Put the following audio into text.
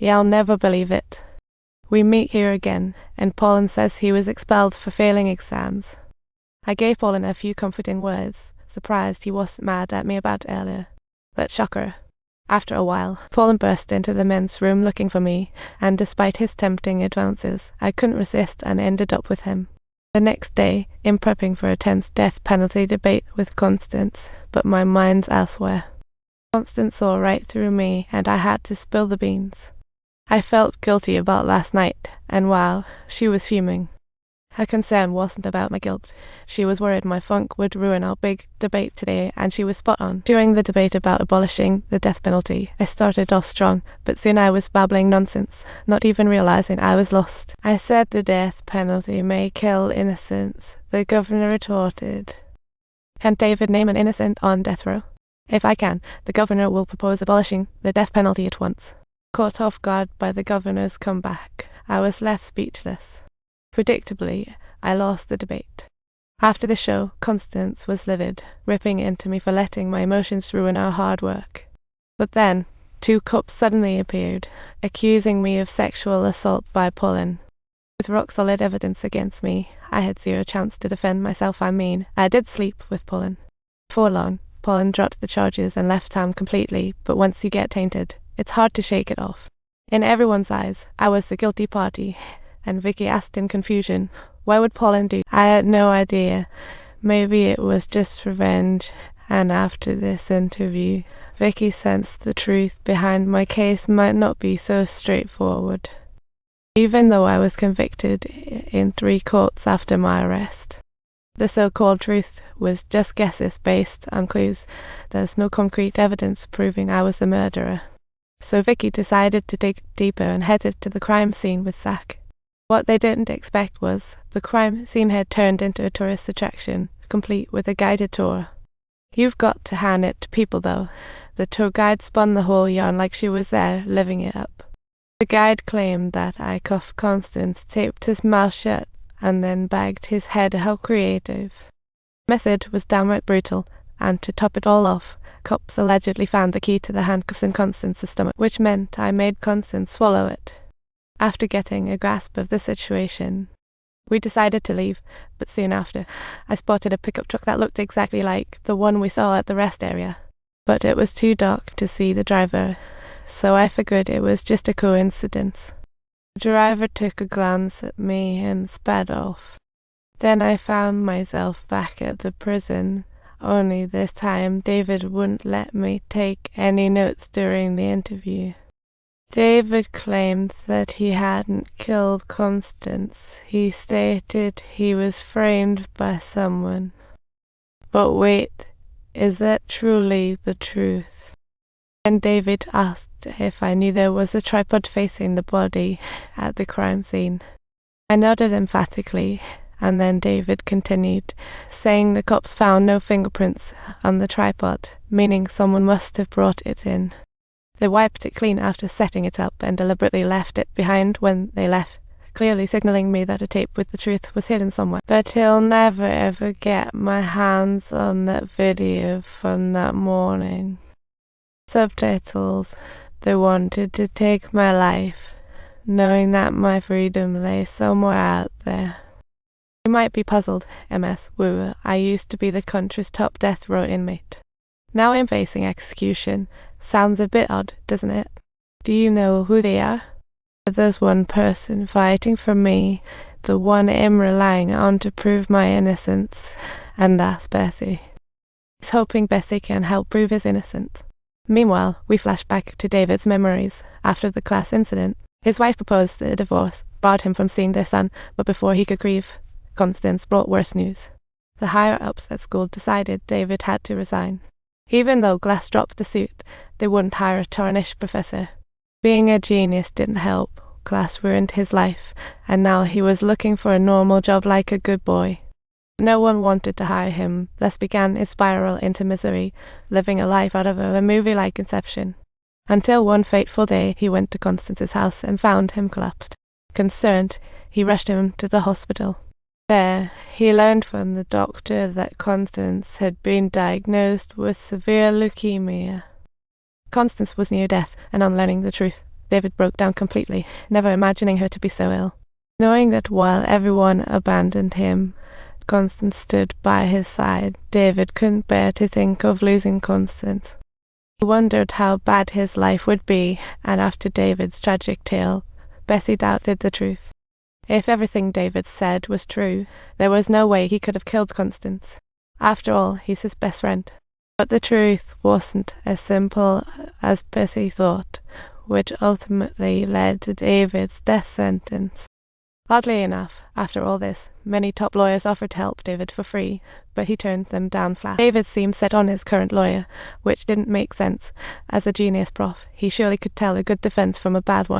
You'll never believe it. We meet here again, and Paulin says he was expelled for failing exams. I gave Paulin a few comforting words, surprised he wasn't mad at me about earlier. But shocker. After a while, Paulin burst into the men's room looking for me, and despite his tempting advances, I couldn't resist and ended up with him. The next day, in prepping for a tense death penalty debate with Constance, but my mind's elsewhere. Constance saw right through me, and I had to spill the beans. I felt guilty about last night, and wow, she was fuming. Her concern wasn't about my guilt. She was worried my funk would ruin our big debate today, and she was spot on. During the debate about abolishing the death penalty, I started off strong, but soon I was babbling nonsense, not even realizing I was lost. I said the death penalty may kill innocents. The governor retorted, "Can David name an innocent on death row?" "If I can, the governor will propose abolishing the death penalty at once." Caught off guard by the governor's comeback, I was left speechless. Predictably, I lost the debate. After the show, Constance was livid, ripping into me for letting my emotions ruin our hard work. But then, 2 cops suddenly appeared, accusing me of sexual assault by Paulin. With rock-solid evidence against me, I had zero chance to defend myself. I did sleep with Paulin. Before long, Paulin dropped the charges and left town completely, but once you get tainted, it's hard to shake it off. In everyone's eyes, I was the guilty party, and Vicky asked in confusion, "Why would Paulin do?" I had no idea. Maybe it was just revenge, and after this interview, Vicky sensed the truth behind my case might not be so straightforward. Even though I was convicted in 3 courts after my arrest, the so-called truth was just guesses based on clues. There's no concrete evidence proving I was the murderer. So Vicky decided to dig deeper and headed to the crime scene with Zach. What they didn't expect was the crime scene had turned into a tourist attraction, complete with a guided tour. You've got to hand it to people though. The tour guide spun the whole yarn like she was there, living it up. The guide claimed that I cuffed Constance, taped his mouth shut, and then bagged his head. How creative. Method was downright brutal, and to top it all off, cops allegedly found the key to the handcuffs in Constance's stomach, which meant I made Constance swallow it. After getting a grasp of the situation, we decided to leave, but soon after, I spotted a pickup truck that looked exactly like the one we saw at the rest area. But it was too dark to see the driver, so I figured it was just a coincidence. The driver took a glance at me and sped off. Then I found myself back at the prison, only this time David wouldn't let me take any notes during the interview. David claimed that he hadn't killed Constance. He stated he was framed by someone. But wait, is that truly the truth? Then David asked if I knew there was a tripod facing the body at the crime scene. I nodded emphatically, and then David continued, saying the cops found no fingerprints on the tripod, meaning someone must have brought it in. They wiped it clean after setting it up and deliberately left it behind when they left, clearly signaling me that a tape with the truth was hidden somewhere. But he'll never ever get my hands on that video from that morning. Subtitles. They wanted to take my life, knowing that my freedom lay somewhere out there. You might be puzzled, MS Wooer. I used to be the country's top death row inmate. Now I'm facing execution. Sounds a bit odd, doesn't it? Do you know who they are? There's one person fighting for me, the one I'm relying on to prove my innocence, and that's Bessie. He's hoping Bessie can help prove his innocence. Meanwhile, we flash back to David's memories after the class incident. His wife proposed a divorce, barred him from seeing their son, but before he could grieve, Constance brought worse news. The higher-ups at school decided David had to resign. Even though Glass dropped the suit, they wouldn't hire a tarnished professor. Being a genius didn't help. Glass ruined his life, and now he was looking for a normal job like a good boy. No one wanted to hire him, thus began his spiral into misery, living a life out of a movie like Inception. Until one fateful day he went to Constance's house and found him collapsed. Concerned, he rushed him to the hospital. There, he learned from the doctor that Constance had been diagnosed with severe leukemia. Constance was near death, and on learning the truth, David broke down completely, never imagining her to be so ill. Knowing that while everyone abandoned him, Constance stood by his side, David couldn't bear to think of losing Constance. He wondered how bad his life would be, and after David's tragic tale, Bessie doubted the truth. If everything David said was true, there was no way he could have killed Constance. After all, he's his best friend. But the truth wasn't as simple as Bessie thought, which ultimately led to David's death sentence. Oddly enough, after all this, many top lawyers offered to help David for free, but he turned them down flat. David seemed set on his current lawyer, which didn't make sense. As a genius prof, he surely could tell a good defense from a bad one.